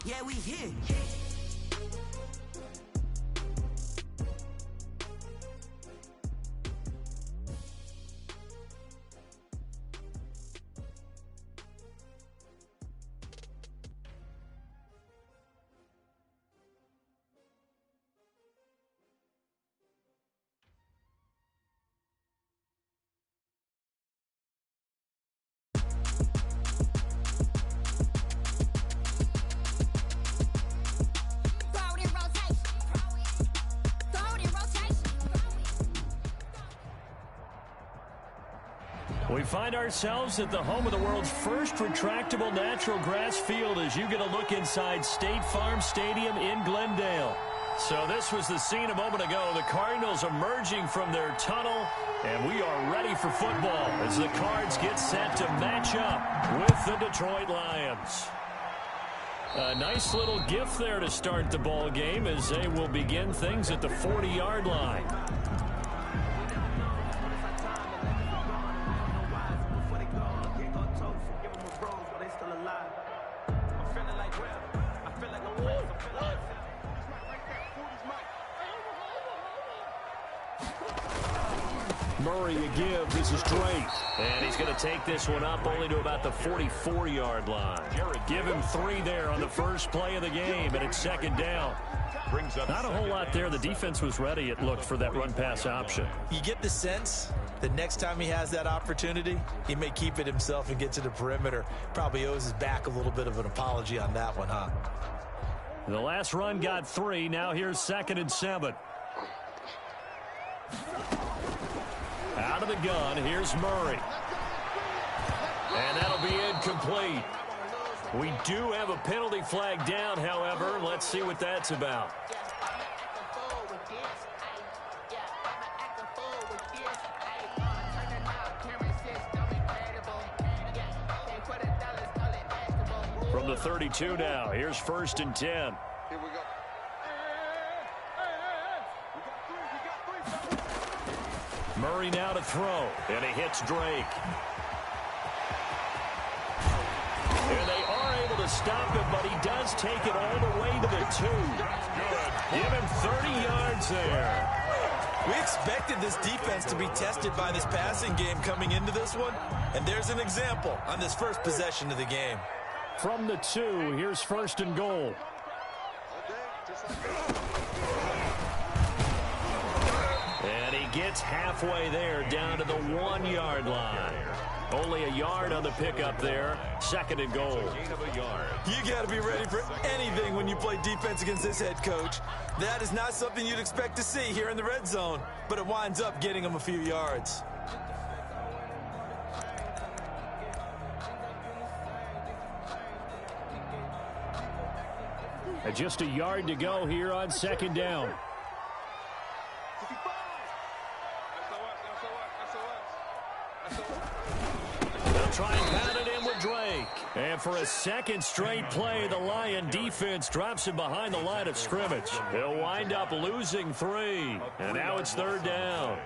Yeah, we here. We find ourselves at the home of the world's first retractable natural grass field as you get a look inside State Farm Stadium in Glendale. So this was the scene a moment ago. The Cardinals emerging from their tunnel, and we are ready for football as the Cards get set to match up with the Detroit Lions. A nice little gift there to start the ball game as they will begin things at the 40-yard line. Murray a give. This is Drake. And he's going to take this one up only to about the 44-yard line. Give him 3 there on the first play of the game, and it's second down. Not a whole lot there. The defense was ready, it looked, for that run-pass option. You get the sense that next time he has that opportunity, he may keep it himself and get to the perimeter. Probably owes his back a little bit of an apology on that one, huh? The last run got 3. Now here's 2nd and 7. Out of the gun, here's Murray. And that'll be incomplete. We do have a penalty flag down, however. Let's see what that's about. From the 32 now, here's 1st and 10. Here we go. Murray now to throw, and he hits Drake. And they are able to stop him, but he does take it all the way to the 2. Give him 30 yards there. We expected this defense to be tested by this passing game coming into this one, and there's an example on this first possession of the game. From the 2, here's 1st and goal. And he gets halfway there, down to the 1-yard line. Only a yard on the pickup there. 2nd and goal. You got to be ready for anything when you play defense against this head coach. That is not something you'd expect to see here in the red zone, but it winds up getting him a few yards. And just a yard to go here on 2nd down. They'll try and pound it in with Drake. And for a second straight play, the Lion defense drops him behind the line of scrimmage. They'll wind up losing 3. And now it's 3rd down.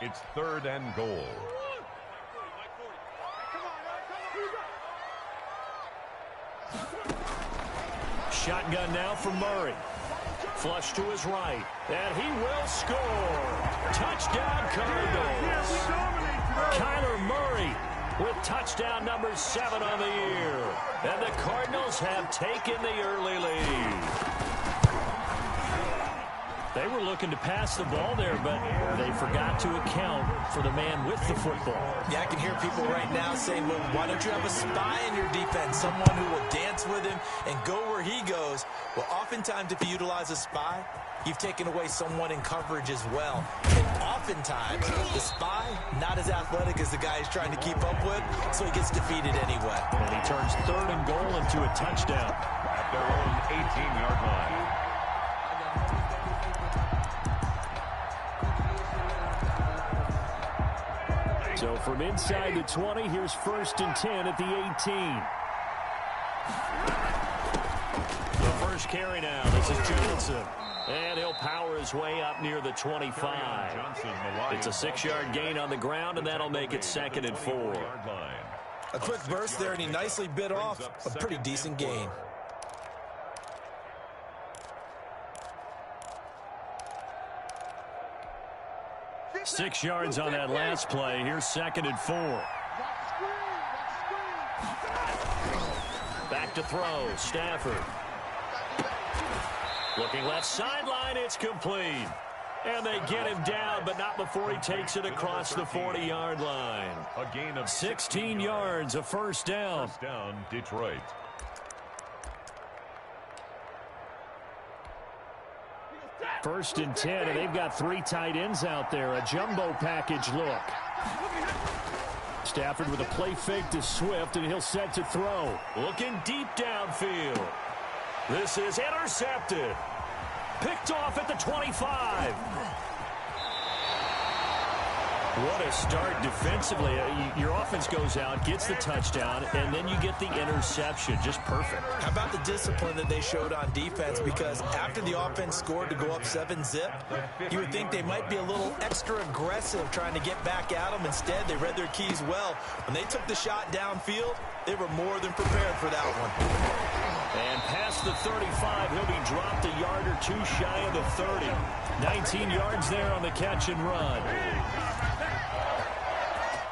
It's 3rd and goal. Shotgun now for Murray. Flush to his right. And he will score. Touchdown Cardinals. Kyler Murray with touchdown number 7 on the year. And the Cardinals have taken the early lead. They were looking to pass the ball there, but they forgot to account for the man with the football. Yeah, I can hear people right now saying, well, why don't you have a spy in your defense, someone who will dance with him and go where he goes? Well, oftentimes if you utilize a spy, you've taken away someone in coverage as well. And oftentimes, the spy, not as athletic as the guy he's trying to keep up with, so he gets defeated anyway. And he turns 3rd and goal into a touchdown. At their own 18-yard line. So from inside the 20, here's 1st and 10 at the 18. The first carry now. This is Johnson. And he'll power his way up near the 25. It's a 6-yard gain on the ground, and that'll make it 2nd and 4. A quick burst there, and he nicely bit off a pretty decent gain. 6 yards on that last play. Here's 2nd and 4. Back to throw. Stafford. Looking left sideline. It's complete. And they get him down, but not before he takes it across the 40-yard line. A gain of 16 yards, a first down. First down, Detroit. First and 10, and they've got 3 tight ends out there. A jumbo package look. Stafford with a play fake to Swift, and he'll set to throw. Looking deep downfield. This is intercepted. Picked off at the 25. What a start defensively. Your offense goes out, gets the touchdown, and then you get the interception. Just perfect. How about the discipline that they showed on defense? Because after the offense scored to go up 7-zip, you would think they might be a little extra aggressive trying to get back at them. Instead, they read their keys well. When they took the shot downfield, they were more than prepared for that one. And past the 35, he'll be dropped a yard or 2 shy of the 30. 19 yards there on the catch and run.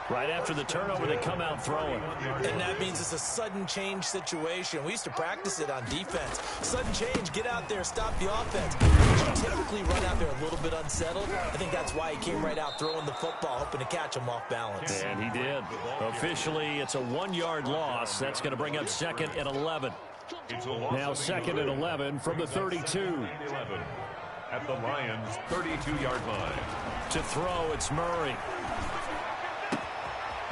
Right after the turnover, they come out throwing. And that means it's a sudden change situation. We used to practice it on defense. Sudden change, get out there, stop the offense. You typically run out there a little bit unsettled. I think that's why he came right out throwing the football, hoping to catch him off balance. And he did. Officially, it's a 1-yard loss. That's going to bring up 2nd and 11. Now 2nd and 11 from the 32. At the Lions' 32-yard line. To throw, it's Murray.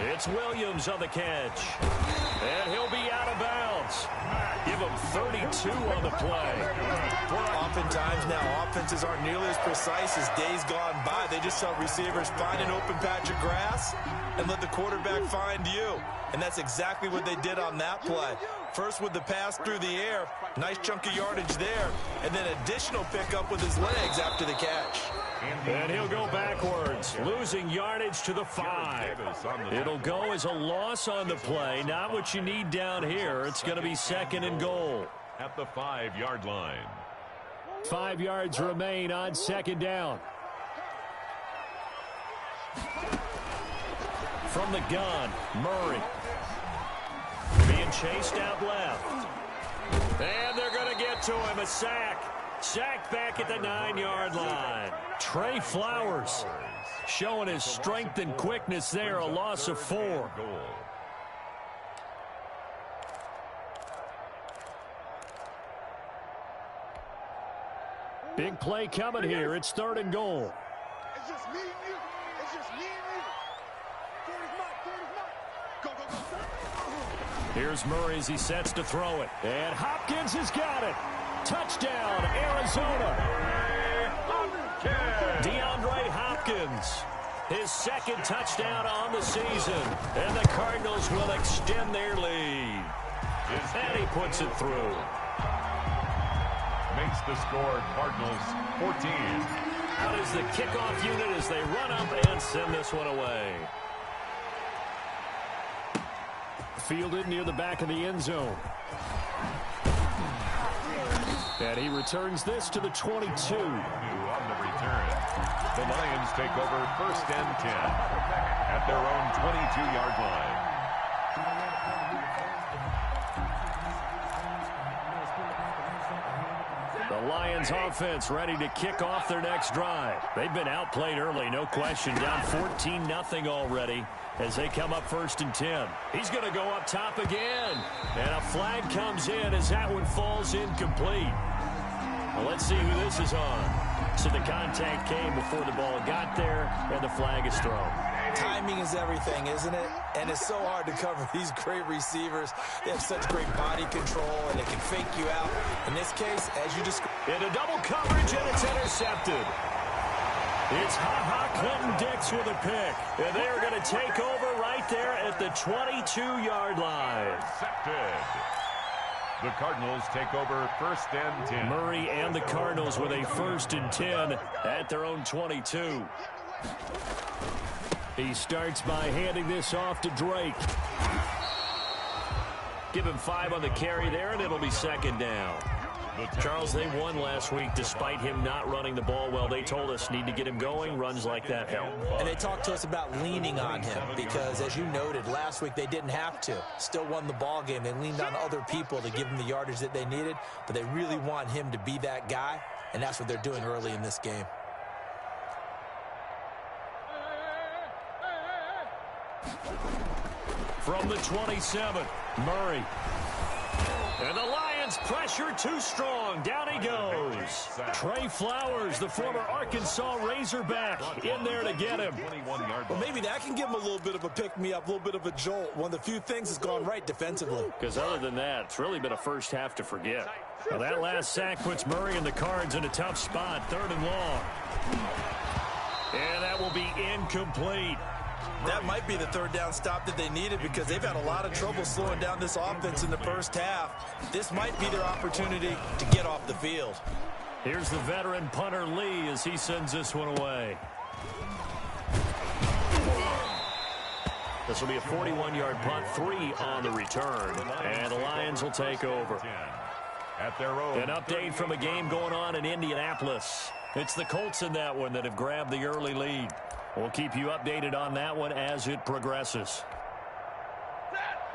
It's Williams on the catch. And he'll be out of bounds. Give him 32 on the play. Oftentimes now, offenses aren't nearly as precise as days gone by. They just tell receivers, find an open patch of grass and let the quarterback find you. And that's exactly what they did on that play. First with the pass through the air, nice chunk of yardage there, and then additional pickup with his legs after the catch. And he'll go backwards, losing yardage to the 5. It'll go as a loss on the play, not what you need down here. It's going to be 2nd and goal. At the 5-yard line. 5 yards remain on 2nd down. From the gun, Murray. Being chased out left. And they're going to get to him, a sack. Sacked back at the 9-yard line. Trey Flowers showing his strength and quickness there, a loss of 4. Big play coming here. It's 3rd and goal. It's just me and you. It's just me and you. 40 mark. Go. Here's Murray as he sets to throw it. And Hopkins has got it. Touchdown, Arizona. DeAndre Hopkins, his 2nd touchdown on the season. And the Cardinals will extend their lead. And he puts it through. Makes the score Cardinals 14. Out is the kickoff unit as they run up and send this one away. Fielded near the back of the end zone. And he returns this to the 22. On the return. The Lions take over 1st and 10 at their own 22-yard line. The Lions offense ready to kick off their next drive. They've been outplayed early, no question. Down 14-0 already as they come up 1st and 10. He's going to go up top again. And a flag comes in as that one falls incomplete. Well, let's see who this is on. So the contact came before the ball got there, and the flag is thrown. Timing is everything, isn't it? And it's so hard to cover these great receivers. They have such great body control, and they can fake you out. In this case, as you described. Into double coverage, and it's intercepted. It's Clinton-Dix with a pick. And they are going to take over right there at the 22-yard line. Intercepted. The Cardinals take over 1st and 10. Murray and the Cardinals with a 1st and 10 at their own 22. He starts by handing this off to Drake. Give him 5 on the carry there, and it'll be 2nd down. Charles, they won last week despite him not running the ball well. They told us need to get him going. Runs like that help. And they talked to us about leaning on him because, as you noted, last week they didn't have to. Still won the ball game. They leaned on other people to give him the yardage that they needed, but they really want him to be that guy, and that's what they're doing early in this game. From the 27, Murray. And the Lions pressure too strong. Down he goes. Trey Flowers, the former Arkansas Razorback, in there to get him. Well, maybe that can give him a little bit of a pick-me-up, a little bit of a jolt. One of the few things that's gone right defensively. Because other than that, it's really been a first half to forget. Well, that last sack puts Murray and the Cards in a tough spot. 3rd and long. And that will be incomplete. That might be the 3rd down stop that they needed because they've had a lot of trouble slowing down this offense in the first half. This might be their opportunity to get off the field. Here's the veteran punter Lee as he sends this one away. This will be a 41-yard punt, 3 on the return, and the Lions will take over. An update from a game going on in Indianapolis. It's the Colts in that one that have grabbed the early lead. We'll keep you updated on that one as it progresses.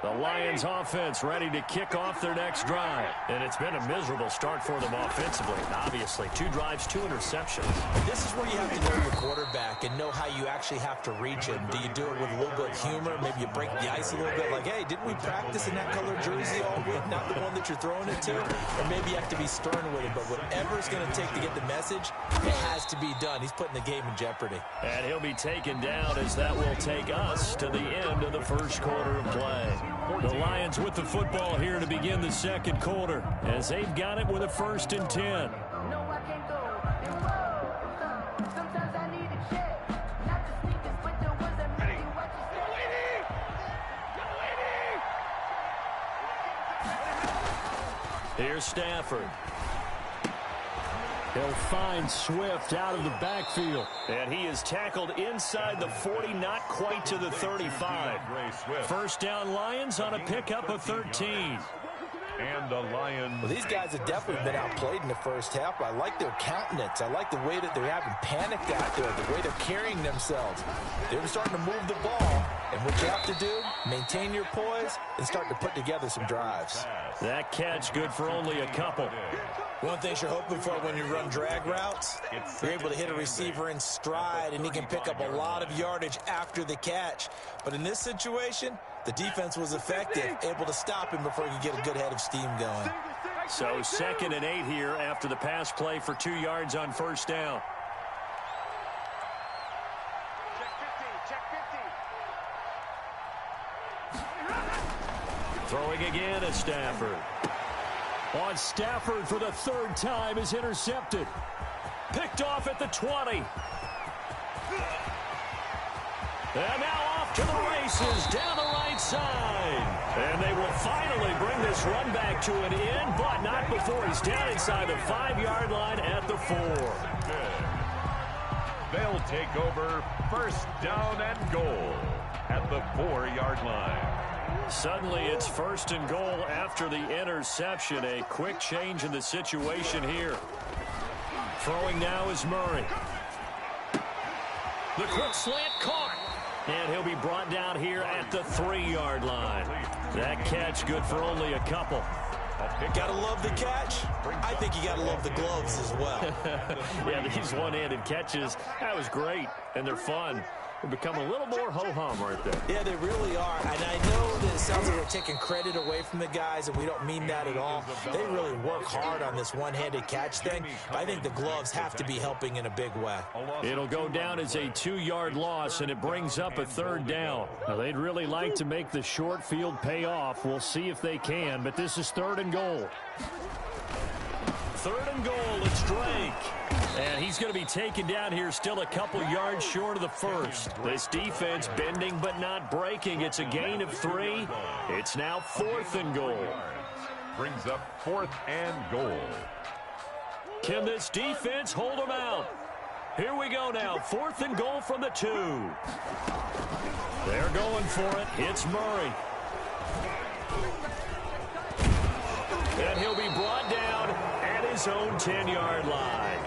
The Lions offense ready to kick off their next drive. And it's been a miserable start for them offensively. Obviously, 2 drives, 2 interceptions. This is where you have to know your quarterback and know how you actually have to reach him. Do you do it with a little bit of humor? Maybe you break the ice a little bit. Like, hey, didn't we practice in that color jersey all week? Not the one that you're throwing it to? Or maybe you have to be stern with it. But whatever it's going to take to get the message, it has to be done. He's putting the game in jeopardy. And he'll be taken down as that will take us to the end of the first quarter of play. The Lions with the football here to begin the second quarter as they've got it with a 1st and 10. Here's Stafford. He'll find Swift out of the backfield. And he is tackled inside the 40, not quite to the 35. 1st down Lions on a pickup of 13. And the Lions. Well, these guys have definitely been outplayed in the first half. I like their countenance. I like the way that they're having panic out there, the way they're carrying themselves. They're starting to move the ball. And what you have to do, maintain your poise and start to put together some drives. That catch good for only a couple. One thing you're hoping for when you run drag routes, you're able to hit a receiver in stride, and he can pick up a lot of yardage after the catch. But in this situation, the defense was effective, able to stop him before he could get a good head of steam going. So 2nd and 8 here after the pass play for 2 yards on 1st down. Throwing again at Stafford. On Stafford for the 3rd time is intercepted. Picked off at the 20. And now off to the races down the right side. And they will finally bring this run back to an end, but not before he's down inside the 5-yard line at the 4. They'll take over 1st down and goal at the 4-yard line. Suddenly it's 1st and goal after the interception. A quick change in the situation here. Throwing now is Murray. The quick slant caught. And he'll be brought down here at the 3-yard line. That catch good for only a couple. Gotta love the catch. I think you gotta love the gloves as well. Yeah, these one-handed catches, that was great. And they're fun. Become a little more ho-hum right there. Yeah, they really are. And I know that it sounds like we're taking credit away from the guys, and we don't mean that at all. They really work hard on this one-handed catch thing. I think the gloves have to be helping in a big way. It'll go down as a 2-yard loss, and it brings up a 3rd down. Now, they'd really like to make the short field pay off. We'll see if they can, but this is 3rd and goal. 3rd and goal, it's Drake. And he's going to be taken down here still a couple yards short of the 1st. This defense bending but not breaking. It's a gain of 3. It's now 4th and goal. Brings up 4th and goal. Can this defense hold them out? Here we go now. 4th and goal from the 2. They're going for it. It's Murray. And he'll be brought down, and his own 10-yard line.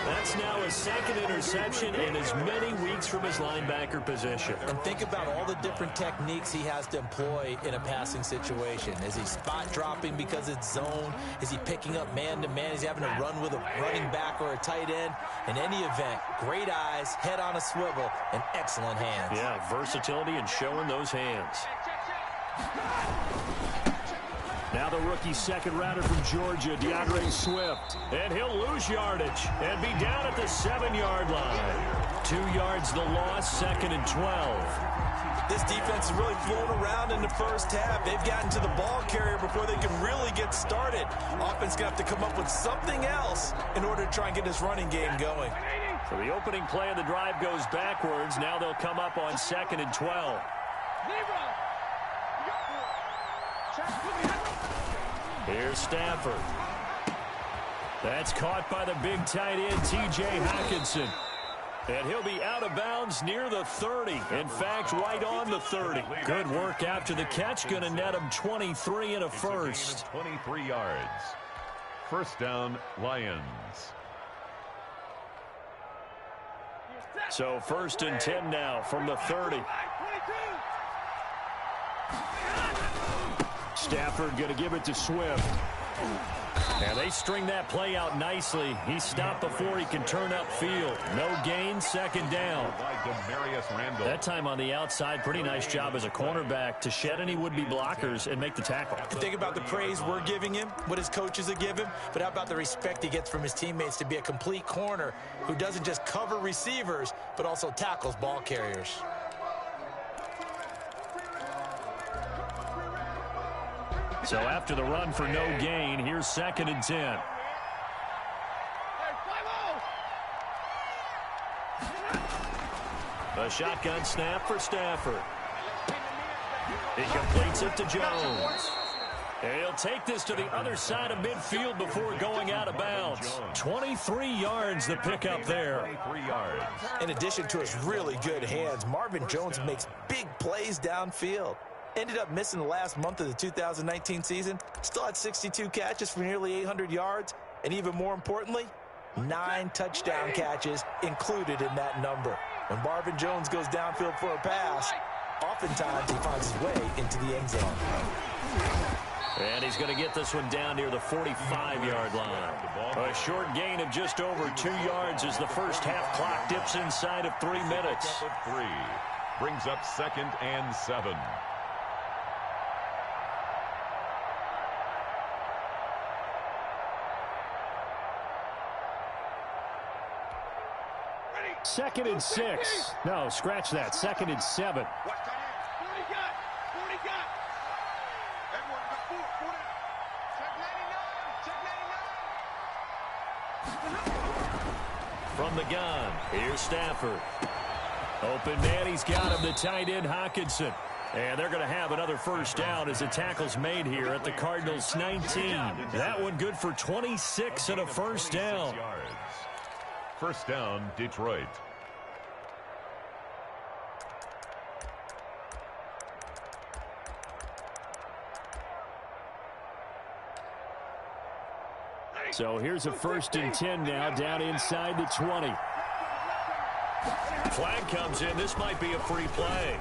That's now his second interception in as many weeks from his linebacker position. And think about all the different techniques he has to employ in a passing situation. Is he spot dropping because it's zone? Is he picking up man-to-man? Is he having to run with a running back or a tight end? In any event, great eyes, head on a swivel, and excellent hands. Yeah, versatility and showing those hands. Now the rookie second rounder from Georgia, DeAndre Swift. And he'll lose yardage and be down at the 7-yard line. 2 yards the loss, 2nd and 12. This defense is really flown around in the first half. They've gotten to the ball carrier before they can really get started. Offense going to have to come up with something else in order to try and get this running game going. So the opening play of the drive goes backwards. Now they'll come up on 2nd and 12. Here's Stafford. That's caught by the big tight end, T.J. Hockenson. And he'll be out of bounds near the 30. In fact, right on the 30. Good work after the catch. Going to net him 23 and a first. 23 yards. First down, Lions. So 1st and 10 now from the 30. Stafford going to give it to Swift. And they string that play out nicely. He stopped before he can turn upfield. No gain, 2nd down. That time on the outside, pretty nice job as a cornerback to shed any would-be blockers and make the tackle. Think about the praise we're giving him, what his coaches have given him, but how about the respect he gets from his teammates to be a complete corner who doesn't just cover receivers, but also tackles ball carriers. So after the run for no gain, here's 2nd and 10. A shotgun snap for Stafford. He completes it to Jones. And he'll take this to the other side of midfield before going out of bounds. 23 yards the pickup there. In addition to his really good hands, Marvin Jones makes big plays downfield. Ended up missing the last month of the 2019 season. Still had 62 catches for nearly 800 yards. And even more importantly, 9 touchdown catches included in that number. When Marvin Jones goes downfield for a pass, oftentimes he finds his way into the end zone. And he's going to get this one down near the 45-yard line. A short gain of just over 2 yards as the first half clock dips inside of 3 minutes. 3 brings up 2nd and 7. Second and 6. No, scratch that. 2nd and 7. Watch tight end. 40 got. 40 got. Everyone got 4. 40. Check 99. Check 99. From the gun, here's Stafford. Open man, he's got him, the tight end, Hockenson. And they're going to have another first down as the tackle's made here at the Cardinals' 19. That one good for 26 and a first down. First down, Detroit. So here's a 1st and 10 now down inside the 20. Flag comes in. This might be a free play.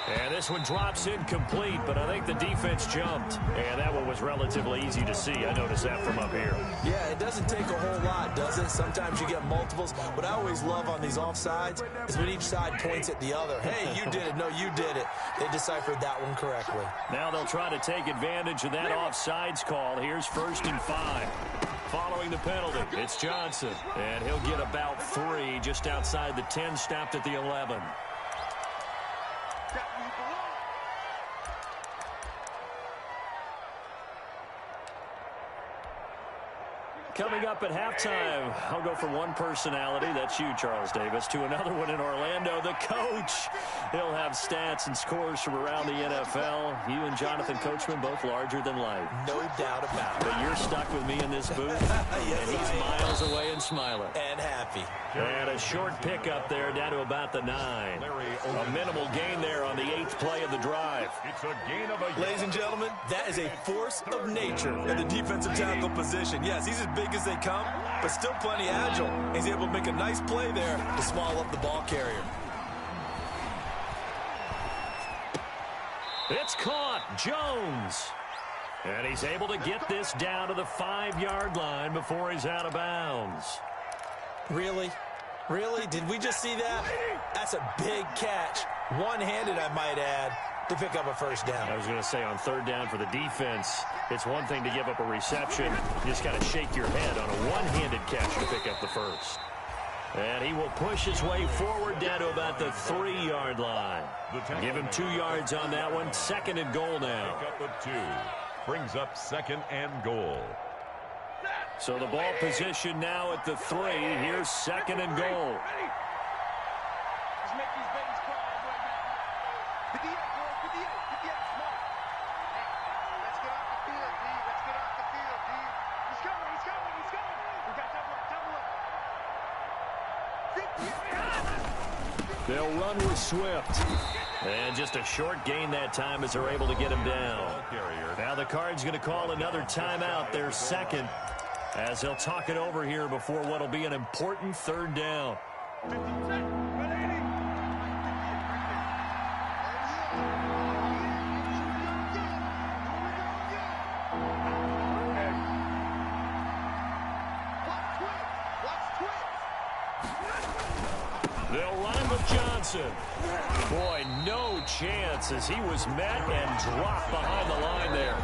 And this one drops incomplete, but I think the defense jumped. And that one was relatively easy to see. I noticed that from up here. Yeah, it doesn't take a whole lot, does it? Sometimes you get multiples. What I always love on these offsides is when each side points at the other. Hey, you did it. No, you did it. They deciphered that one correctly. Now they'll try to take advantage of that offsides call. Here's 1st and 5. Following the penalty, it's Johnson. And he'll get about 3 just outside the 10, stopped at the 11. Coming up at halftime, I'll go from one personality, that's you, Charles Davis, to another one in Orlando, the coach. He'll have stats and scores from around the NFL. You and Jonathan Coachman, both larger than life. No doubt about it. But you're stuck with me in this booth, Yes, and he's miles away and smiling. And happy. And a short pickup there down to about the 9. A minimal gain there on the 8th play of the drive. It's a gain of a... Ladies and gentlemen, that is a force of nature in the defensive tackle position. Yes, he's as big as they come, but still plenty agile. He's able to make a nice play there to swallow up the ball carrier. It's caught. Jones. And he's able to get this down to the 5-yard line before he's out of bounds. Really? Really? Did we just see that? That's a big catch. One-handed, I might add, to pick up a first down. I was going to say on 3rd down for the defense, it's one thing to give up a reception. You just got to shake your head on a one-handed catch to pick up the first. And he will push his way forward down to about the 3-yard line. Give him 2 yards on that one. 2nd and goal now. Pick up a 2. Brings up 2nd and goal. So the ball position now at the 3. Here's 2nd and goal. They'll run with Swift. And just a short gain that time as they're able to get him down. Now the Cards going to call another timeout, their 2nd, as they'll talk it over here before what will be an important 3rd down. They'll run him with Johnson. Boy, no chance as he was met and dropped behind the line there.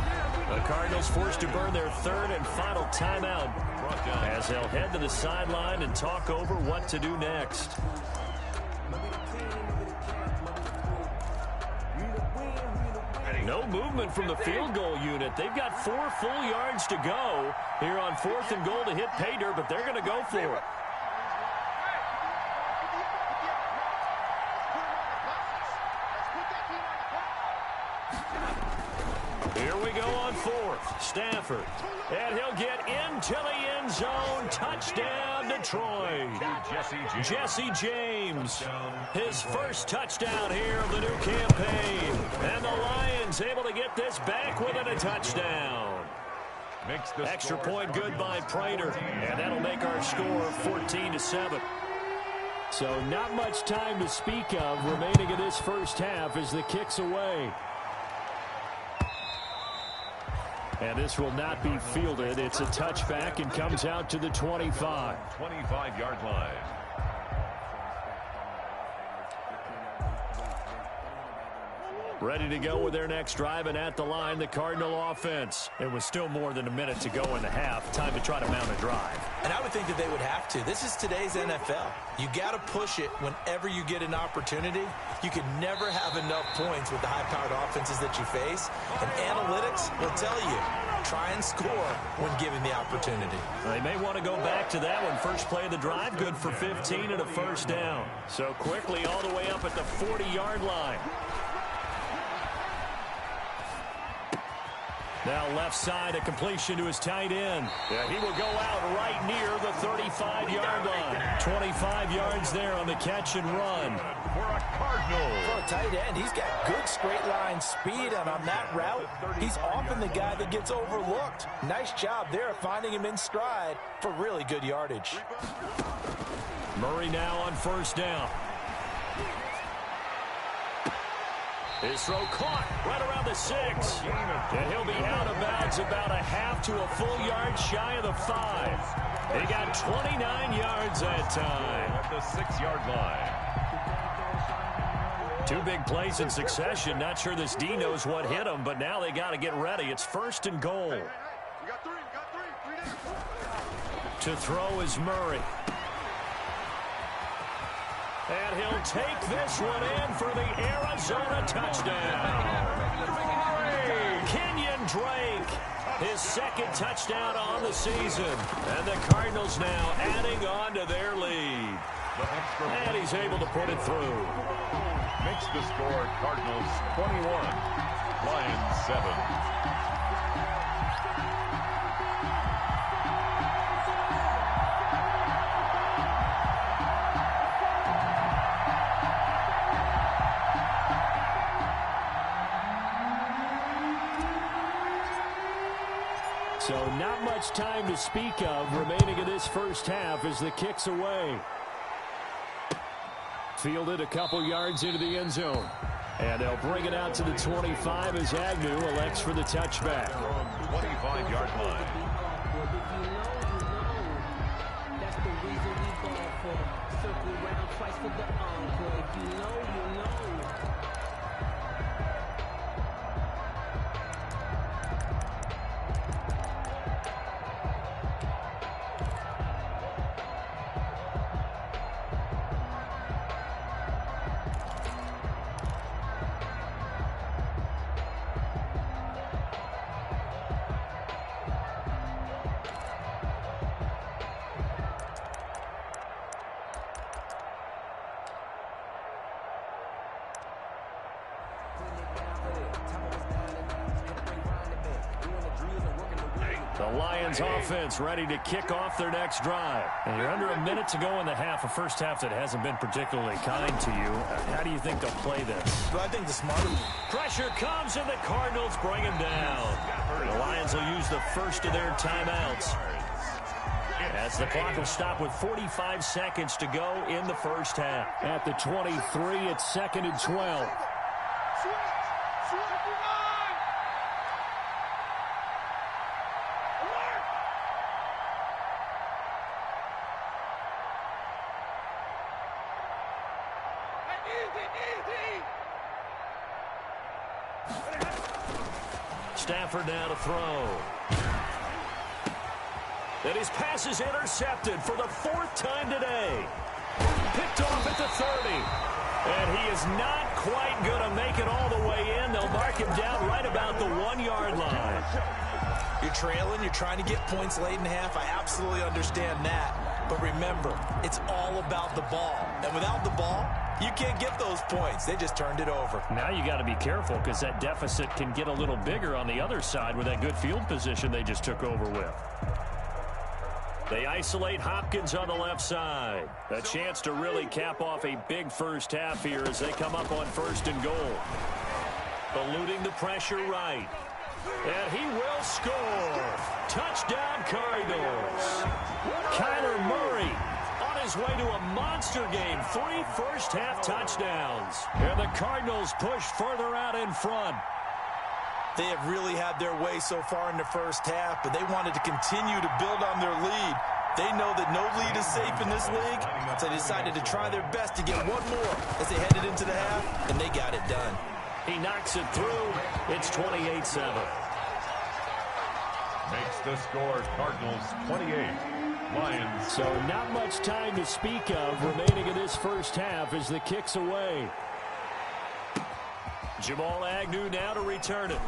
The Cardinals forced to burn their 3rd and final timeout as they'll head to the sideline and talk over what to do next. No movement from the field goal unit. They've got 4 full yards to go here on 4th and goal to hit pay dirt, but they're going to go for it. Here we go on 4th. Stafford. And he'll get into the end zone. Touchdown, Detroit. Jesse James. His first touchdown here of the new campaign. And the Lions able to get this back within a touchdown. Extra point good by Prater. And that'll make our score 14-7. So not much time to speak of remaining in this first half as the kick's away. And this will not be fielded. It's a touchback and comes out to the 25. 25-yard line. Ready to go with their next drive, and at the line, the Cardinal offense. It was still more than a minute to go in the half. Time to try to mount a drive. And I would think that they would have to. This is today's NFL. You got to push it whenever you get an opportunity. You can never have enough points with the high-powered offenses that you face. And analytics will tell you, try and score when given the opportunity. They may want to go back to that one. First play of the drive, good for 15 and a first down. So quickly all the way up at the 40-yard line. Now left side, a completion to his tight end. Yeah, he will go out right near the 35-yard line. 25 yards there on the catch and run. For a Cardinal. For a tight end, he's got good straight line speed, and on that route, he's often the guy that gets overlooked. Nice job there finding him in stride for really good yardage. Murray now on first down. His throw caught right around the 6. And he'll be out of bounds about a half to a full yard shy of the 5. He got 29 yards that time. At the 6-yard line. 2 big plays in succession. Not sure this D knows what hit him, but now they got to get ready. It's 1st and goal. You got 3. To throw is Murray. And he'll take this one in for the Arizona touchdown. Kenyon Drake, his 2nd second touchdown on the season. And the Cardinals now adding on to their lead. And he's able to put it through. Makes the score Cardinals 21, Lions 7. So not much time to speak of remaining in this first half as the kick's away. Fielded a couple yards into the end zone. And they'll bring it out to the 25 as Agnew elects for the touchback. 25-yard line. That's the reason we ball for. Circle around twice for the encore. If you know, you know. The Lions offense ready to kick off their next drive. And you're under a minute to go in the half, a first half that hasn't been particularly kind to you. How do you think they'll play this? Well, I think the smarter Pressure comes and the Cardinals bring him down. The Lions will use the first of their timeouts. As the clock will stop with 45 seconds to go in the first half. At the 23, it's 2nd and 12. Stafford now to throw. And his pass is intercepted for the 4th time today. Picked off at the 30. And he is not quite going to make it all the way in. They'll mark him down right about the 1-yard line. You're trailing, you're trying to get points late in the half. I absolutely understand that. But remember, it's all about the ball. And without the ball, you can't get those points. They just turned it over. Now you got to be careful because that deficit can get a little bigger on the other side with that good field position they just took over with. They isolate Hopkins on the left side. A chance to really cap off a big first half here as they come up on 1st and goal. Eluding the pressure right. And he will score. Touchdown Cardinals. Kyler Murray on his way to a monster game. 3 first-half touchdowns. And the Cardinals push further out in front. They have really had their way so far in the first half, but they wanted to continue to build on their lead. They know that no lead is safe in this league, so they decided to try their best to get one more as they headed into the half, and they got it done. He knocks it through. It's 28-7. Makes the score Cardinals 28, Lions. So not much time to speak of remaining in this first half as the kick's away. Jamal Agnew now to return it.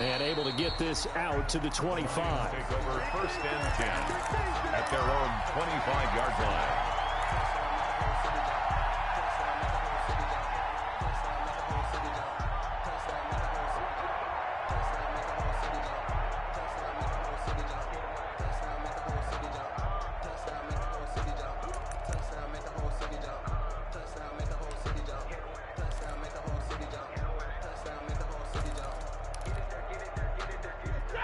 And able to get this out to the 25. Take over 1st and 10 at their own 25-yard line.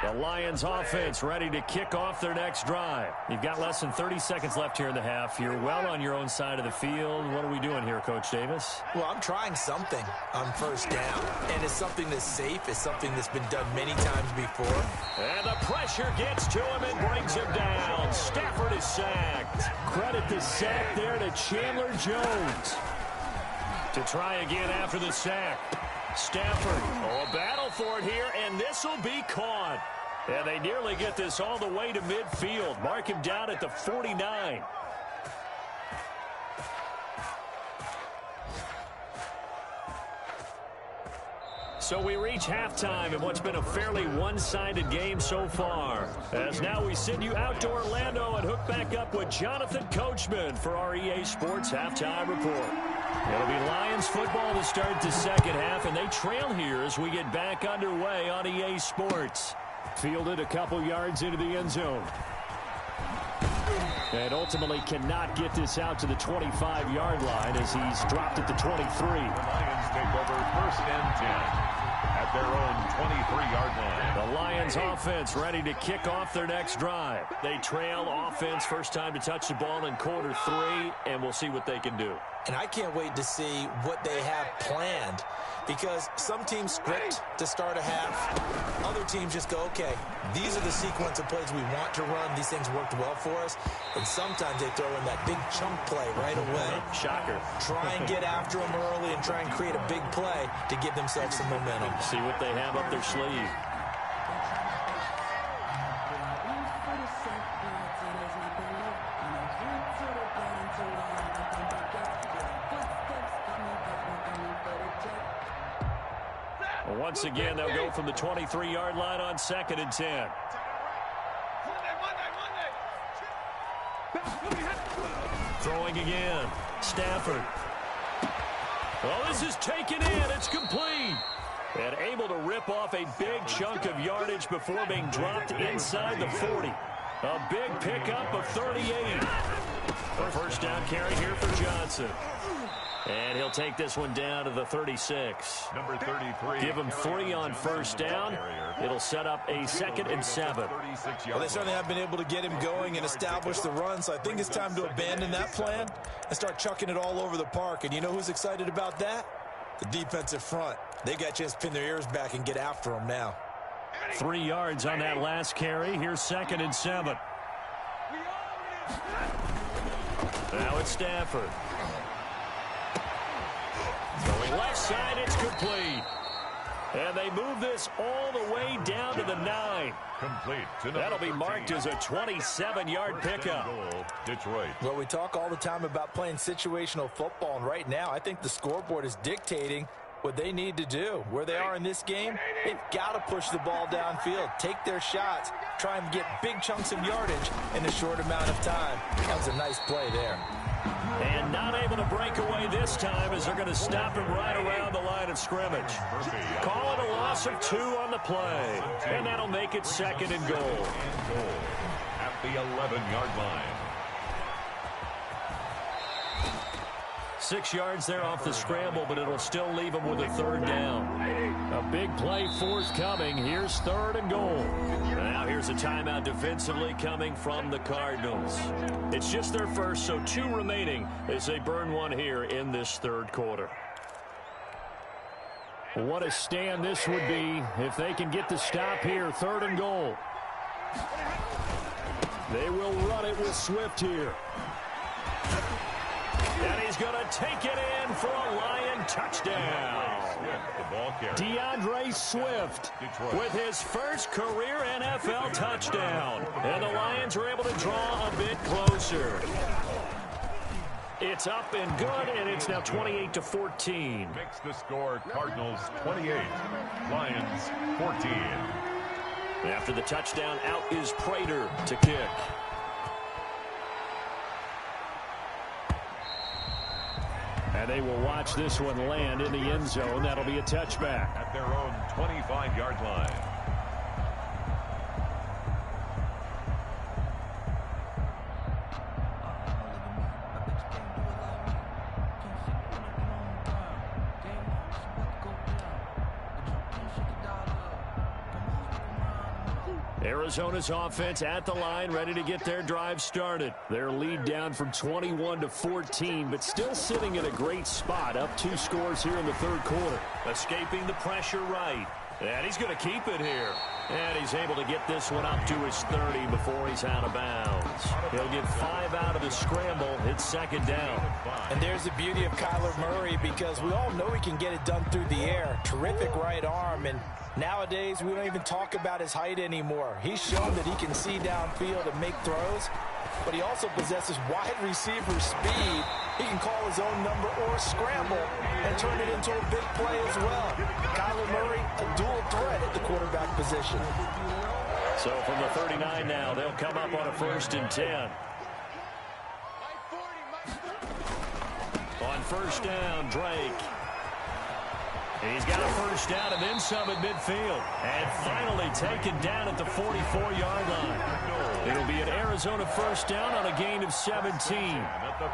The Lions offense ready to kick off their next drive. You've got less than 30 seconds left here in the half. You're well on your own side of the field. What are we doing here, Coach Davis? Well, I'm trying something on 1st down, and it's something that's safe. It's something that's been done many times before. And the pressure gets to him and brings him down. Stafford is sacked. Credit the sack there to Chandler Jones. To try again after the sack. Stafford, a battle for it here, and this will be caught. And they nearly get this all the way to midfield. Mark him down at the 49. So we reach halftime in what's been a fairly one-sided game so far. As now we send you out to Orlando and hook back up with Jonathan Coachman for our EA Sports Halftime Report. It'll be Lions football to start the second half, and they trail here as we get back underway on EA Sports. Fielded a couple yards into the end zone. And ultimately cannot get this out to the 25-yard line as he's dropped at the 23. The Lions take over 1st and 10 at their own 23-yard line. The Lions offense ready to kick off their next drive. They trail offense, first time to touch the ball in quarter 3, and we'll see what they can do. And I can't wait to see what they have planned, because some teams script to start a half. Other teams just go, okay, these are the sequence of plays we want to run. These things worked well for us. And sometimes they throw in that big chunk play right away. Shocker. Try and get after them early and try and create a big play to give themselves some momentum. See what they have up their sleeve. Once again, they'll go from the 23-yard line on 2nd and 10. Throwing again. Stafford. Well, this is taken in. It's complete. And able to rip off a big chunk of yardage before being dropped inside the 40. A big pickup of 38. A first down carry here for Johnson. And he'll take this one down to the 36. Number 33. Give him 3 on first down. It'll set up a 2nd and 7. Well, they certainly have been able to get him going and establish the run, so I think it's time to abandon that plan and start chucking it all over the park. And you know who's excited about that? The defensive front. They got a chance to pin their ears back and get after him now. 3 yards on that last carry. Here's 2nd and 7. Now it's Stafford. Throwing left side, it's complete. And they move this all the way down to the 9. Complete to That'll be marked as a 27-yard pickup. Detroit. Well, we talk all the time about playing situational football, and right now I think the scoreboard is dictating what they need to do. Where they are in this game, they've got to push the ball downfield, take their shots, try and get big chunks of yardage in a short amount of time. That was a nice play there. And not able to break away this time as they're going to stop him right around the line of scrimmage. Call it a loss of 2 on the play. And that'll make it 2nd and goal. At the 11-yard line. 6 yards there off the scramble, but it'll still leave him with a 3rd down. A big play forthcoming. Here's 3rd and goal. Now here's a timeout defensively coming from the Cardinals. It's just their first, so 2 remaining as they burn one here in this 3rd quarter. What a stand this would be if they can get the stop here. 3rd and goal. They will run it with Swift here. And he's going to take it in for a Lion touchdown. DeAndre Swift with his first career NFL touchdown. And the Lions are able to draw a bit closer. It's up and good, and it's now 28-14. Makes the score Cardinals 28, Lions 14. After the touchdown, out is Prater to kick. And they will watch this one land in the end zone. That'll be a touchback. At their own 25-yard line. Arizona's offense at the line, ready to get their drive started. Their lead down from 21-14, but still sitting in a great spot, up 2 scores here in the 3rd quarter. Escaping the pressure right. And he's going to keep it here. And he's able to get this one up to his 30 before he's out of bounds. He'll get 5 out of the scramble. It's 2nd down. And there's the beauty of Kyler Murray, because we all know he can get it done through the air. Terrific right arm, and nowadays we don't even talk about his height anymore. He's shown that he can see downfield and make throws, but he also possesses wide receiver speed He can call his own number or scramble and turn it into a big play as well. Kyler Murray, a dual threat at the quarterback position. So from the 39 now, they'll come up on a 1st and 10. On 1st down, Drake. He's got a 1st down and then some at midfield. And finally taken down at the 44-yard line. It'll be an Arizona 1st down on a gain of 17.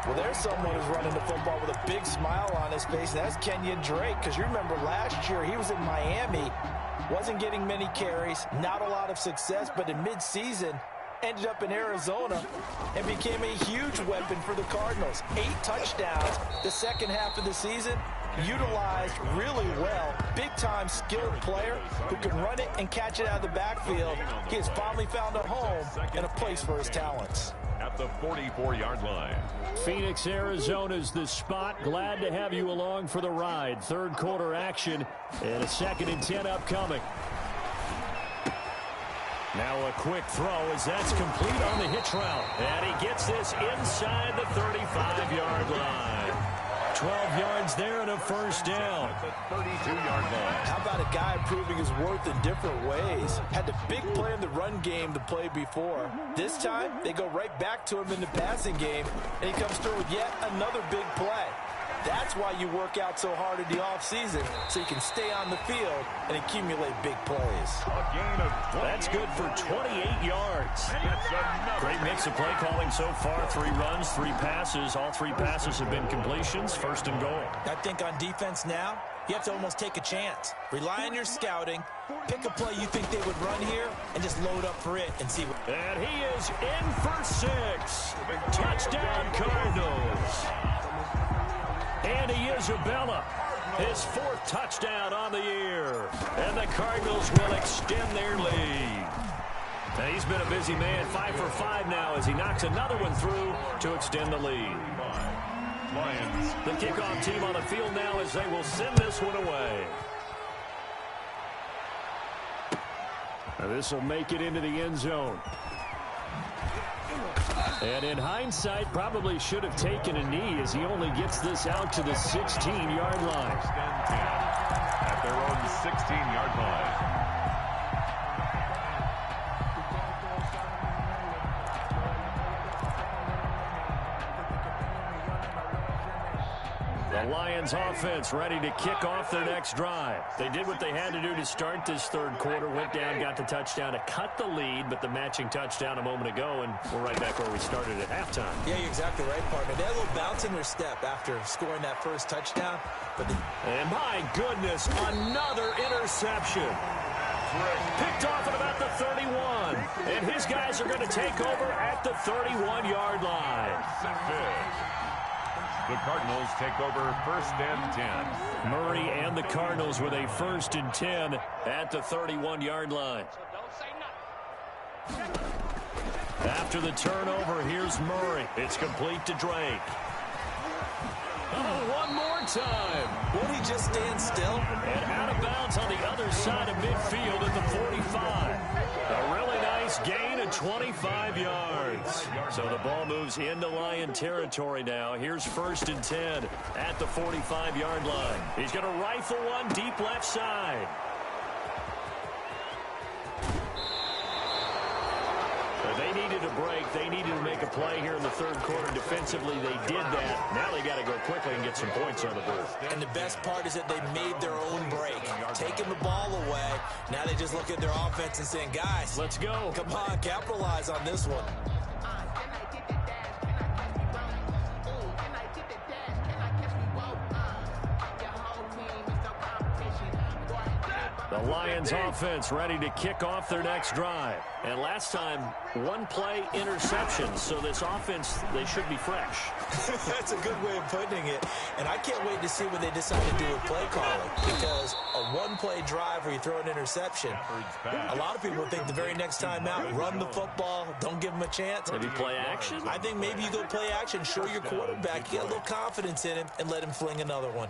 Well, there's someone who's running the football with a big smile on his face, and that's Kenyon Drake. Because you remember last year he was in Miami, wasn't getting many carries, not a lot of success, but in midseason ended up in Arizona and became a huge weapon for the Cardinals. 8 touchdowns the second half of the season, utilized really well. Big-time skilled player who can run it and catch it out of the backfield. He has finally found a home and a place for his talents. At the 44-yard line. Phoenix, Arizona's the spot. Glad to have you along for the ride. 3rd quarter action and a 2nd and 10 upcoming. Now a quick throw as that's complete on the hitch route. And he gets this inside the 35-yard line. 12 yards there and a 1st down. At the 32-yard line. How about a guy proving his worth in different ways? Had the big play in the run game to play before. This time, they go right back to him in the passing game, and he comes through with yet another big play. That's why you work out so hard in the offseason, so you can stay on the field and accumulate big plays. A gain of 20. That's good for 28 yards. Great mix of play calling so far. 3 runs, 3 passes. All 3 passes have been completions. 1st and goal. I think on defense now, you have to almost take a chance. Rely on your scouting. Pick a play you think they would run here and just load up for it and see what. And he is in for 6. Touchdown, Cardinals. Andy Isabella, his 4th touchdown on the year. And the Cardinals will extend their lead. And he's been a busy man, 5 for 5 now as he knocks another one through to extend the lead. Lions. The kickoff team on the field now as they will send this one away. Now this will make it into the end zone. And in hindsight, probably should have taken a knee as he only gets this out to the 16-yard line. At their own 16-yard line. The Lions offense ready to kick off their next drive. They did what they had to do to start this 3rd quarter, went down, got the touchdown to cut the lead, but the matching touchdown a moment ago, and we're right back where we started at halftime. Yeah, you're exactly right, partner. They had a little bounce in their step after scoring that 1st touchdown. And my goodness, another interception. Picked off at about the 31, and his guys are going to take over at the 31-yard line. The Cardinals take over 1st and 10. Murray and the Cardinals with a 1st and 10 at the 31-yard line. After the turnover, here's Murray. It's complete to Drake. Oh, one more time. Won't he just stand still? And out of bounds on the other side of midfield at the 45. A really nice gain of 25 yards. So the ball moves into Lion territory now. Here's 1st and 10 at the 45-yard line. He's going to rifle one deep left side. They needed a break. They needed to make a play here in the 3rd quarter. Defensively, they did that. Now they got to go quickly and get some points on the board. And the best part is that they made their own break. Taking the ball away. Now they just look at their offense and saying, guys, let's go. Come on, capitalize on this one. The Lions offense ready to kick off their next drive. And last time, 1-play interception. So this offense, they should be fresh. That's a good way of putting it. And I can't wait to see what they decide to do with play calling. Because a 1-play drive where you throw an interception, a lot of people think the very next time out, run the football, don't give them a chance. Maybe play action? I think maybe you go play action, show your quarterback, get a little confidence in him, and let him fling another one.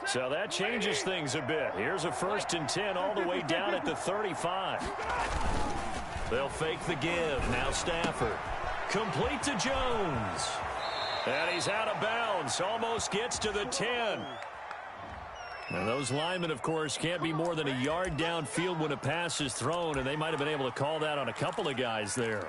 So that changes things a bit. Here's a 1st and 10 all the way down at the 35. They'll fake the give. Now Stafford. Complete to Jones. And he's out of bounds. Almost gets to the 10. Now those linemen, of course, can't be more than a yard downfield when a pass is thrown, and they might have been able to call that on a couple of guys there.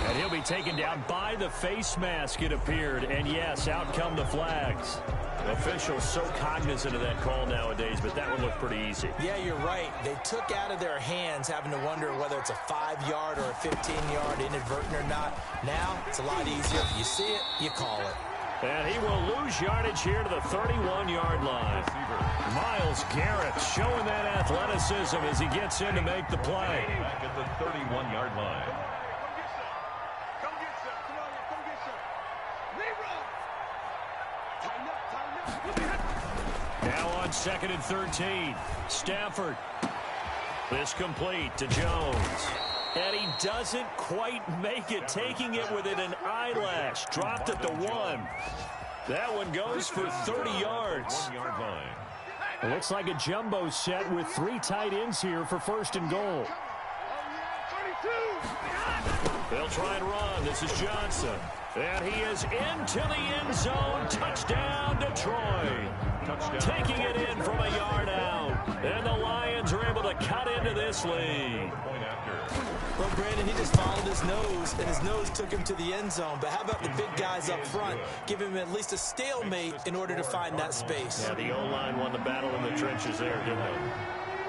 And he'll be taken down by the face mask, it appeared. And yes, out come the flags. Officials so cognizant of that call nowadays, but that would look pretty easy. Yeah, you're right. They took out of their hands having to wonder whether it's a 5-yard or a 15-yard, inadvertent or not. Now, it's a lot easier. You see it, you call it. And he will lose yardage here to the 31-yard line. Myles Garrett showing that athleticism as he gets in to make the play. Back at the 31-yard line. Now on 2nd and 13. Stafford. This complete to Jones. And he doesn't quite make it, taking it within an eyelash. Dropped at the 1. That one goes for 30 yards. 1-yard line. It looks like a jumbo set with 3 tight ends here for 1st and goal. They'll try and run. This is Johnson. And he is into the end zone. Touchdown, Detroit. Touchdown. Taking it in from a yard out. And the Lions are able to cut into this lead. Point after. Well, Brandon, he just followed his nose, and his nose took him to the end zone. But how about the big guys up front? Give him at least a stalemate in order to find that space. Yeah, the O-line won the battle in the trenches there, didn't they?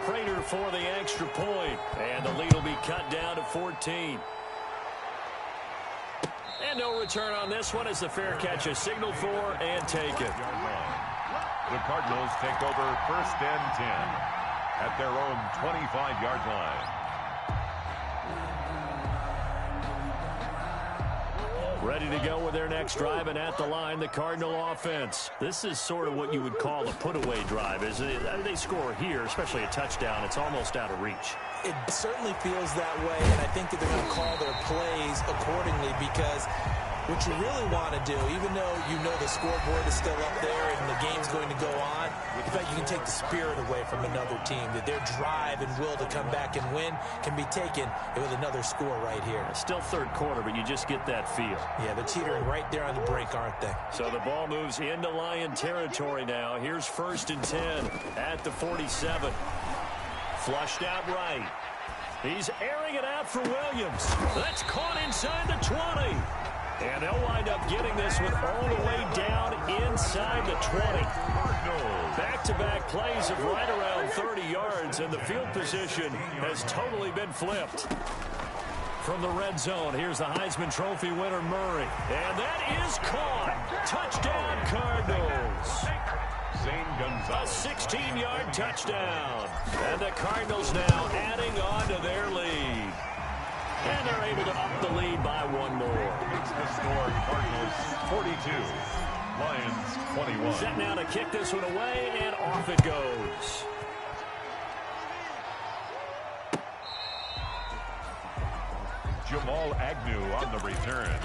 Prater for the extra point. And the lead will be cut down to 14. And no return on this one as the fair catch is signaled for and taken. The Cardinals take over 1st and 10 at their own 25-yard line. Ready to go with their next drive, and at the line, the Cardinal offense. This is sort of what you would call a put-away drive. As they score here, especially a touchdown, it's almost out of reach. It certainly feels that way, and I think that they're going to call their plays accordingly because what you really want to do, even though you know the scoreboard is still up there and the game's going to go on, in fact, you can take the spirit away from another team, that their drive and will to come back and win can be taken with another score right here. It's still 3rd quarter, but you just get that feel. Yeah, they're teetering right there on the break, aren't they? So the ball moves into Lion territory now. Here's 1st and 10 at the 47. Flushed out right. He's airing it out for Williams. That's caught inside the 20. And they'll wind up getting this one all the way down inside the 20. Back-to-back plays of right around 30 yards, and the field position has totally been flipped. From the red zone, here's the Heisman Trophy winner, Murray. And that is caught. Touchdown, Cardinals. A 16-yard touchdown. And the Cardinals now adding on to their lead. And they're able to up the lead by 1 more. The score, Cardinals 42, Lions 21. Set now to kick this one away, and off it goes. Jamal Agnew on the return.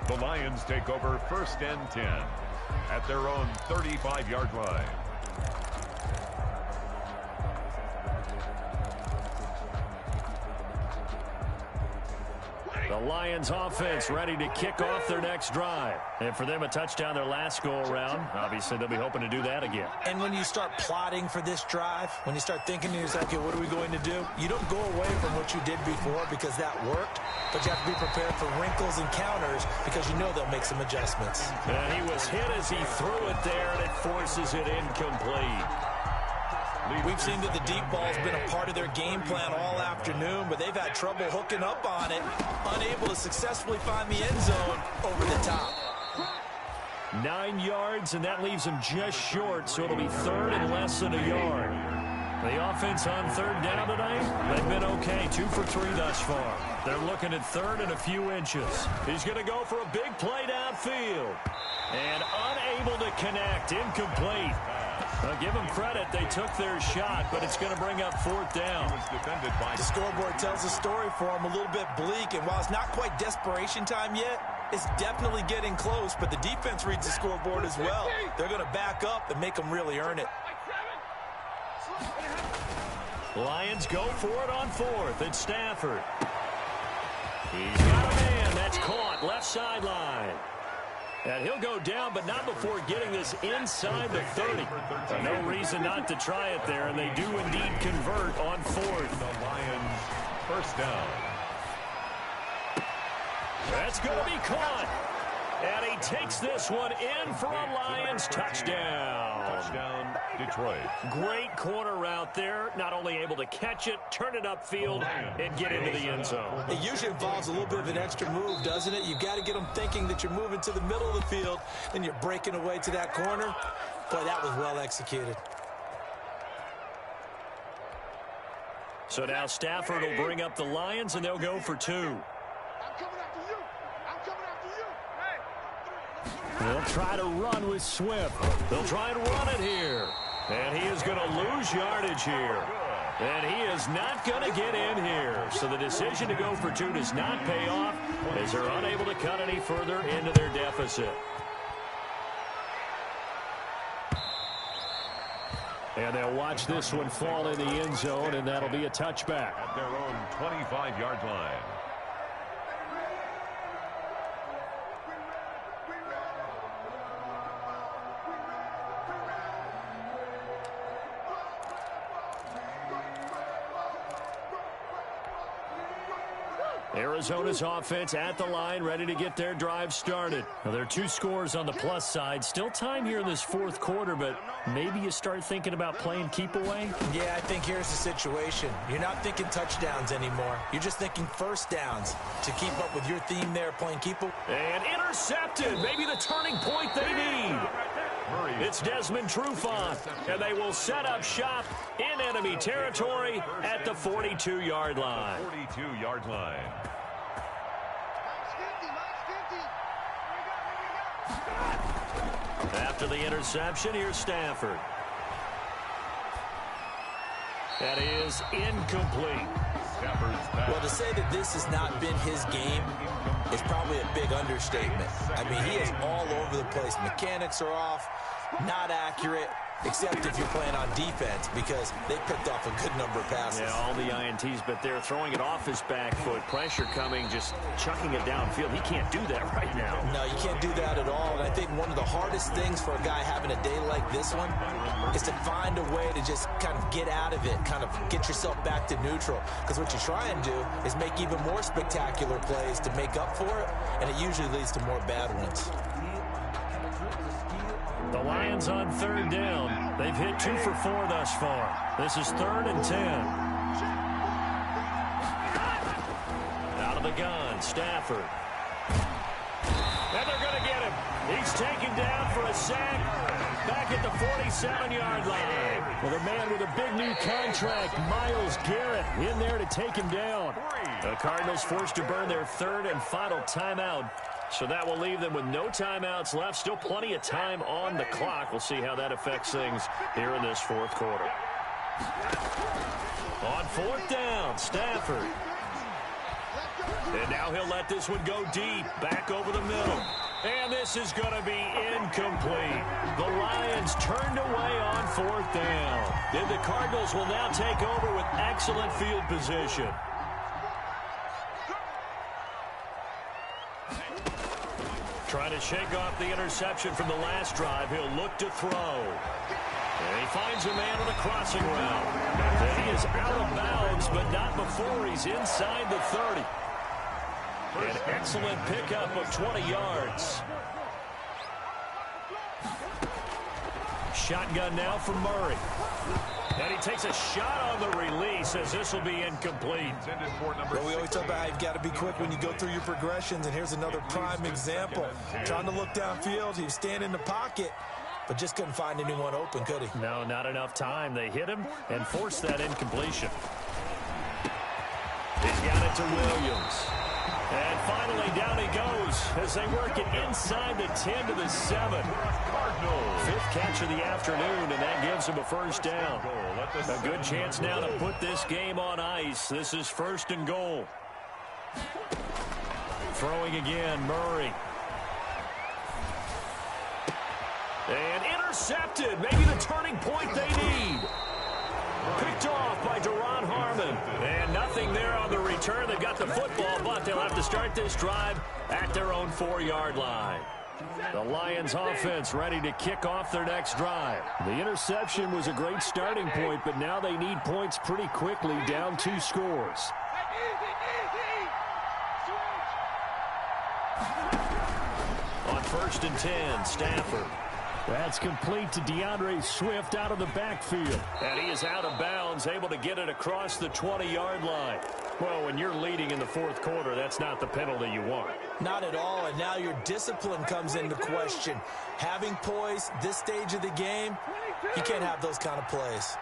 The Lions take over 1st and 10 at their own 35-yard line. The Lions offense ready to kick off their next drive. And for them, a touchdown their last go-around. Obviously, they'll be hoping to do that again. And when you start plotting for this drive, when you start thinking to yourself, okay, what are we going to do? You don't go away from what you did before because that worked, but you have to be prepared for wrinkles and counters because you know they'll make some adjustments. And he was hit as he threw it there, and it forces it incomplete. We've seen that the deep ball's been a part of their game plan all afternoon, but they've had trouble hooking up on it, unable to successfully find the end zone over the top. 9 yards, and that leaves them just short, so it'll be 3rd and less than a yard. The offense on 3rd down tonight, they've been okay, 2 for 3 thus far. They're looking at 3rd and a few inches. He's going to go for a big play downfield. And unable to connect, incomplete. Well, give them credit. They took their shot, but it's going to bring up fourth down. The scoreboard tells a story for them, a little bit bleak, and while it's not quite desperation time yet, it's definitely getting close, but the defense reads the scoreboard as well. They're going to back up and make them really earn it. Lions go for it on fourth. It's Stafford. He's got a man. That's caught. Left sideline. And he'll go down, but not before getting this inside the 30. No reason not to try it there, and they do indeed convert on fourth. The Lions, first down. That's going to be caught. And he takes this one in for a Lions touchdown. Touchdown, Detroit. Great corner route there. Not only able to catch it, turn it upfield, and get into the end zone. It usually involves a little bit of an extra move, doesn't it? You've got to get them thinking that you're moving to the middle of the field, and you're breaking away to that corner. Boy, that was well executed. So now Stafford will bring up the Lions, and they'll go for two. They'll try to run with Swift. They'll try and run it here. And he is going to lose yardage here. And he is not going to get in here. So the decision to go for two does not pay off as they're unable to cut any further into their deficit. And they'll watch this one fall in the end zone, and that'll be a touchback. At their own 25-yard line. Arizona's offense at the line, ready to get their drive started. Now, there are two scores on the plus side. Still time here in this fourth quarter, but maybe you start thinking about playing keep away? Yeah, I think here's the situation. You're not thinking touchdowns anymore. You're just thinking first downs to keep up with your theme there, playing keep away. And intercepted. Maybe the turning point they need. It's Desmond Trufant, and they will set up shop in enemy territory at the 42-yard line. 42-yard line. After the interception, here's Stafford. That is incomplete. Well, to say that this has not been his game is probably a big understatement. I mean, he is all over the place. Mechanics are off, not accurate, except if you're playing on defense, because they picked off a good number of passes. Yeah, all the INTs, but they're throwing it off his back foot. Pressure coming, just chucking it downfield. He can't do that right now. No, you can't do that at all. And I think one of the hardest things for a guy having a day like this one is to find a way to just kind of get out of it, kind of get yourself back to neutral. Because what you try and do is make even more spectacular plays to make up for it, and it usually leads to more bad ones. The Lions on third down. They've hit 2 for 4 thus far. This is 3rd and 10. Out of the gun, Stafford. And they're going to get him. He's taken down for a sack back at the 47-yard line. Well, the man with a big new contract, Myles Garrett, in there to take him down. The Cardinals forced to burn their 3rd and final timeout. So that will leave them with no timeouts left. Still plenty of time on the clock. We'll see how that affects things here in this fourth quarter. On 4th down, Stafford. And now he'll let this one go deep, back over the middle. And this is going to be incomplete. The Lions turned away on 4th down. Then the Cardinals will now take over with excellent field position. Trying to shake off the interception from the last drive. He'll look to throw. And he finds a man on a crossing route. And he is out of bounds, but not before he's inside the 30. An excellent pickup of 20 yards. Shotgun now from Murray. And he takes a shot on the release as this will be incomplete. Well, we always talk about how you've got to be quick when you go through your progressions, and here's another prime example. Trying to look downfield, he was standing in the pocket, but just couldn't find anyone open, could he? No, not enough time. They hit him and forced that incompletion. He's got it to Williams. And finally, down he goes as they work it inside the 10 to the 7. Fifth catch of the afternoon, and that gives him a first down. A good chance now to put this game on ice. This is 1st and goal. Throwing again, Murray. And intercepted. Maybe the turning point they need. Picked off by Deron Harmon. And nothing there on the return. They've got the football, but they'll have to start this drive at their own 4-yard line. The Lions offense ready to kick off their next drive. The interception was a great starting point, but now they need points pretty quickly, down 2 scores. On 1st and 10, Stafford. That's complete to DeAndre Swift out of the backfield. And he is out of bounds, able to get it across the 20-yard line. Well, when you're leading in the 4th quarter, that's not the penalty you want. Not at all, and now your discipline comes into question. Having poise this stage of the game, you can't have those kind of plays.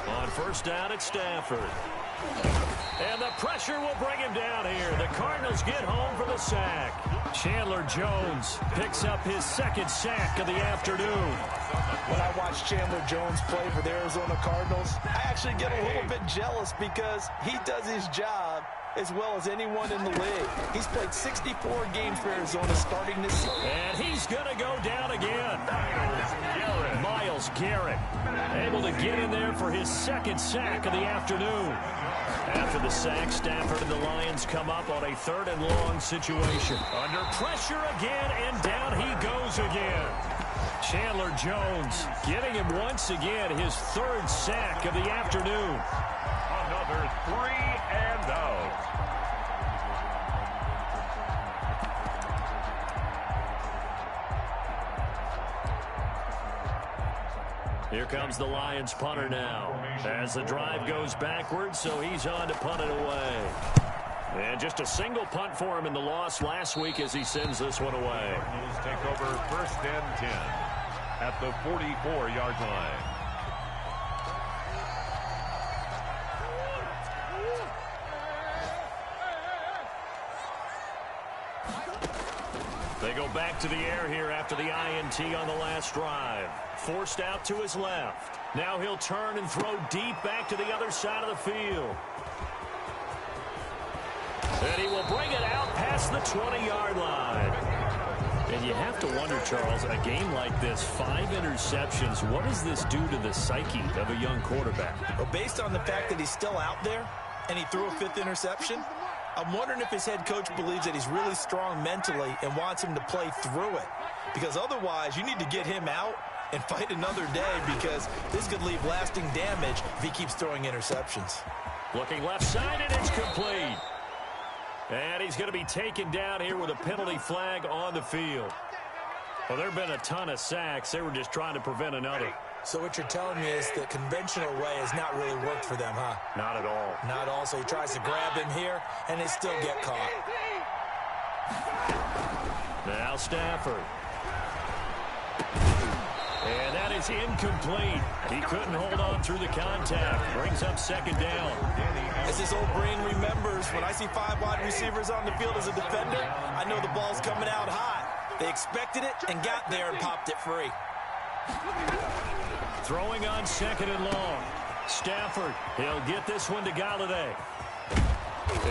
On 1st down, it's Stafford. And the pressure will bring him down here. The Cardinals get home for the sack. Chandler Jones picks up his 2nd sack of the afternoon. When I watch Chandler Jones play for the Arizona Cardinals, I actually get a little bit jealous because he does his job as well as anyone in the league. He's played 64 games for Arizona starting this season. And he's going to go down again. Myles Garrett able to get in there for his 2nd sack of the afternoon. After the sack, Stafford and the Lions come up on a 3rd and long situation. Under pressure again, and down he goes again. Chandler Jones getting him once again his 3rd sack of the afternoon. Another 3 and out. Here comes the Lions punter now as the drive goes backwards, so he's on to punt it away. And just a single punt for him in the loss last week as he sends this one away. Cardinals take over 1st and 10 at the 44-yard line. They go back to the air here after the INT on the last drive. Forced out to his left. Now he'll turn and throw deep back to the other side of the field. And he will bring it out past the 20-yard line. And you have to wonder, Charles, a game like this, 5 interceptions, what does this do to the psyche of a young quarterback? Well, based on the fact that he's still out there and he threw a 5th interception, I'm wondering if his head coach believes that he's really strong mentally and wants him to play through it. Because otherwise, you need to get him out and fight another day because this could leave lasting damage if he keeps throwing interceptions. Looking left side, and it's complete. And he's going to be taken down here with a penalty flag on the field. Well, there have been a ton of sacks. They were just trying to prevent another. So what you're telling me is the conventional way has not really worked for them, huh? Not at all. Not at all. So he tries to grab him here, and they still get caught. Now Stafford. And that is incomplete. He couldn't hold on through the contact. Brings up 2nd down. As his old brain remembers, when I see 5 wide receivers on the field as a defender, I know the ball's coming out hot. They expected it and got there and popped it free. Throwing on 2nd and long. Stafford, he'll get this one to Galladay.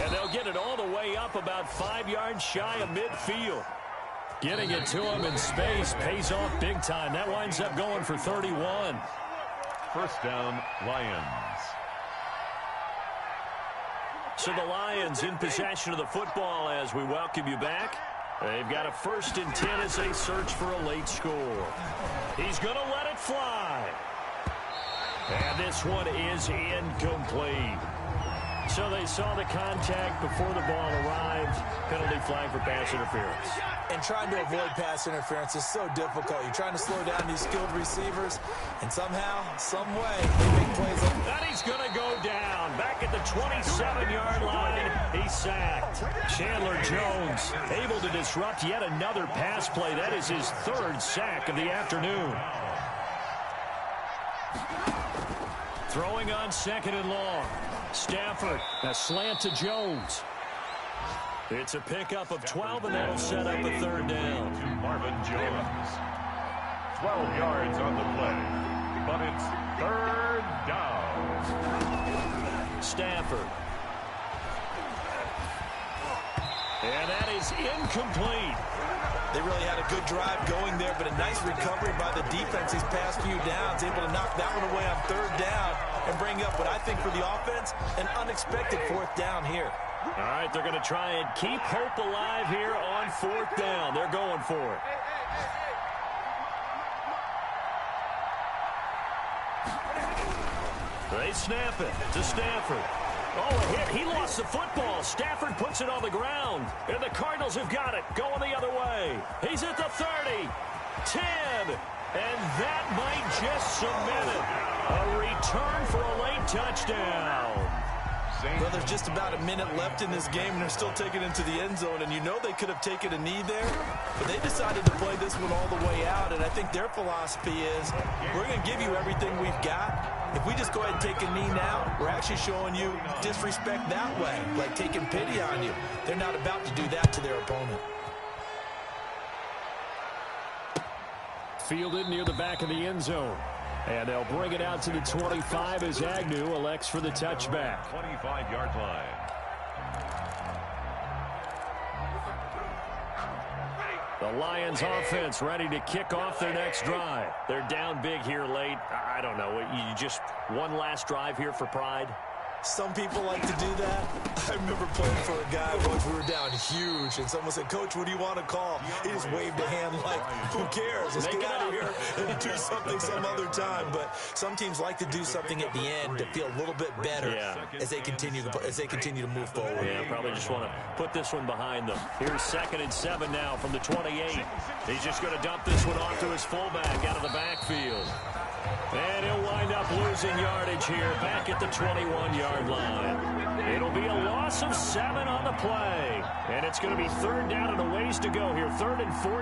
And they'll get it all the way up about 5 yards shy of midfield. Getting it to him in space pays off big time. That winds up going for 31. 1st down, Lions. So the Lions in possession of the football as we welcome you back. They've got a 1st and 10 as they search for a late score. He's going to let it fly. And this one is incomplete. So they saw the contact before the ball arrived. Penalty flag for pass interference. And trying to avoid pass interference is so difficult. You're trying to slow down these skilled receivers, and somehow, some way, they make plays like that. And he's going to go down. Back at the 27-yard line, he's sacked. Chandler Jones able to disrupt yet another pass play. That is his 3rd sack of the afternoon. Throwing on 2nd and long. Stafford, a slant to Jones. It's a pickup of 12, and that'll set up a 3rd down. To Marvin Jones. 12 yards on the play, but it's 3rd down. Stafford. And that is incomplete. They really had a good drive going there, but a nice recovery by the defense these past few downs, able to knock that one away on 3rd down and bring up what I think for the offense, an unexpected 4th down here. All right, they're going to try and keep hope alive here on 4th down. They're going for it. They snap it to Stafford. Oh, a hit. He lost the football. Stafford puts it on the ground. And the Cardinals have got it. Going the other way. He's at the 30. 10. And that might just cement it. A return for a late touchdown. Well, there's just about a minute left in this game, and they're still taking it into the end zone. And you know they could have taken a knee there, but they decided to play this one all the way out. And I think their philosophy is, we're going to give you everything we've got. If we just go ahead and take a knee now, we're actually showing you disrespect that way, like taking pity on you. They're not about to do that to their opponent. Fielded near the back of the end zone. And they'll bring it out to the 25 as Agnew elects for the touchback. 25-yard line. The Lions offense ready to kick off their next drive. They're down big here late. I don't know. You just one last drive here for pride? Some people like to do that. I remember playing for a guy once we were down huge, and someone said, "Coach, what do you want to call?" He just waved a hand like, who cares? Let's get out of here and do something some other time. But some teams like to do something at the end to feel a little bit better as they continue to move forward. Yeah, probably just want to put this one behind them. Here's 2nd and 7 now from the 28. He's just going to dump this one off to his fullback out of the backfield. And he'll wind up losing yardage here back at the 21-yard line. It'll be a loss of 7 on the play. And it's going to be 3rd down and a ways to go here. 3rd and 14.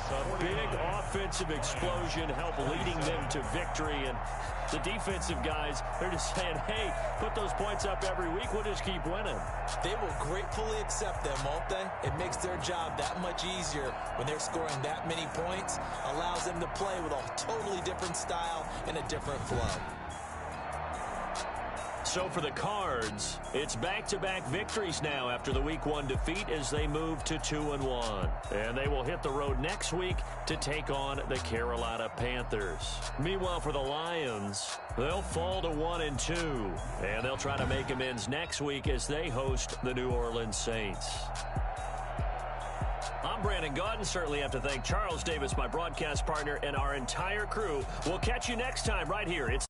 A big offensive explosion helped leading them to victory. And the defensive guys, they're just saying, hey, put those points up every week. We'll just keep winning. They will gratefully accept them, won't they? It makes their job that much easier when they're scoring that many points. Allows them to play with a totally different style and a different flow. So for the Cards, it's back-to-back victories now after the Week 1 defeat as they move to 2-1. And they will hit the road next week to take on the Carolina Panthers. Meanwhile, for the Lions, they'll fall to 1-2. And they'll try to make amends next week as they host the New Orleans Saints. I'm Brandon Gaudin. Certainly have to thank Charles Davis, my broadcast partner, and our entire crew. We'll catch you next time right here. It's